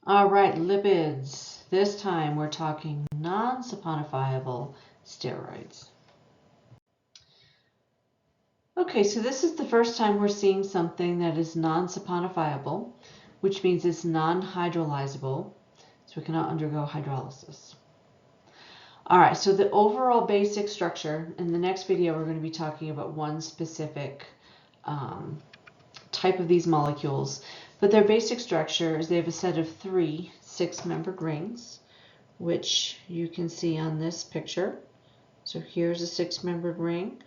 All right, lipids. This time we're talking non-saponifiable steroids. Okay, so this is the first time we're seeing something that is non-saponifiable, which means it's non-hydrolyzable, so we cannot undergo hydrolysis. All right, so the overall basic structure, in the next video we're going to be talking about one specific type of these molecules, but their basic structure is they have a set of 3 6-membered rings, which you can see on this picture. So here's a 6-membered ring.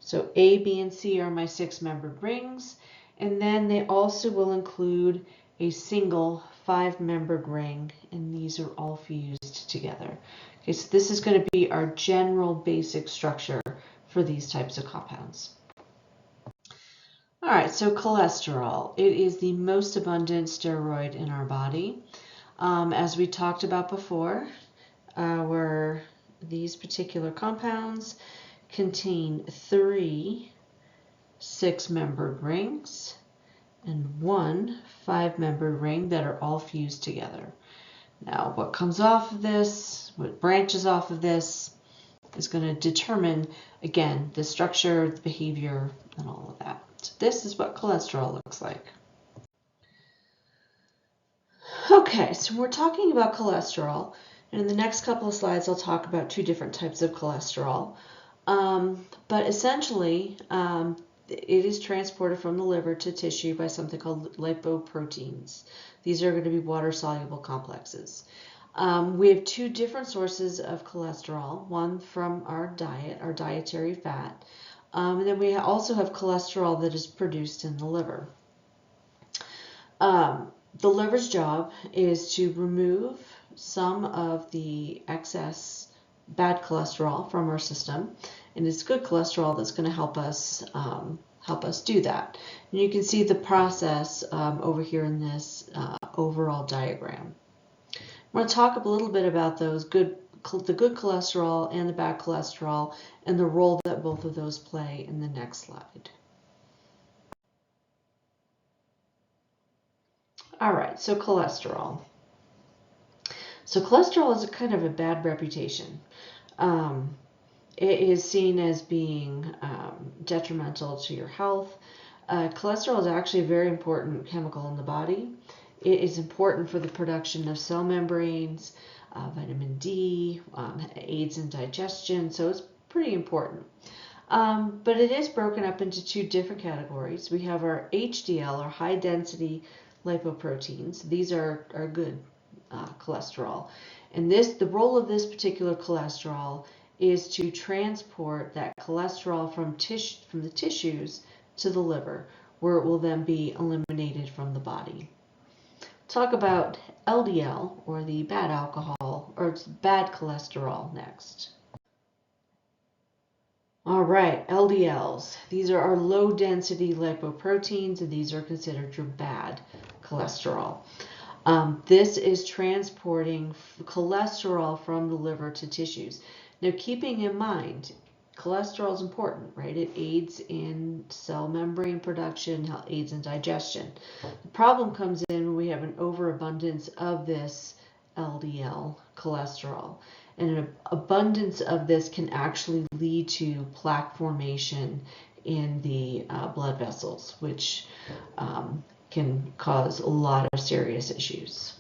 So A, B, and C are my 6-membered rings, and then they also will include a single 5-membered ring, and these are all fused together. Okay, so this is going to be our general basic structure for these types of compounds. All right, so cholesterol. It is the most abundant steroid in our body. As we talked about before, where these particular compounds contain 3 6-membered rings and 1 5-membered ring that are all fused together. Now, what comes off of this, what branches off of this, is going to determine, again, the structure, the behavior, and all of that. So this is what cholesterol looks like. Okay, so we're talking about cholesterol, and in the next couple of slides I'll talk about 2 different types of cholesterol. But essentially, it is transported from the liver to tissue by something called lipoproteins. These are going to be water-soluble complexes. We have 2 different sources of cholesterol, one from our diet, our dietary fat, and then we also have cholesterol that is produced in the liver. The liver's job is to remove some of the excess bad cholesterol from our system, and it's good cholesterol that's going to help us do that. And you can see the process over here in this overall diagram. I'm going to talk a little bit about the good cholesterol and the bad cholesterol and the role that both of those play in the next slide. All right, so cholesterol. So cholesterol is kind of a bad reputation. It is seen as being detrimental to your health. Cholesterol is actually a very important chemical in the body. It is important for the production of cell membranes, vitamin D, aids in digestion, so it's pretty important. But it is broken up into 2 different categories. We have our HDL, or high density lipoproteins. These are good cholesterol. And the role of this particular cholesterol is to transport that cholesterol from the tissues to the liver, where it will then be eliminated from the body. Talk about LDL, or the bad alcohol, or bad cholesterol, next. All right, LDLs. These are our low density lipoproteins, and these are considered your bad cholesterol. This is transporting cholesterol from the liver to tissues. Now, keeping in mind, cholesterol is important, right? It aids in cell membrane production, aids in digestion. The problem comes in when we have an overabundance of this LDL cholesterol. And an abundance of this can actually lead to plaque formation in the blood vessels, which can cause a lot of serious issues.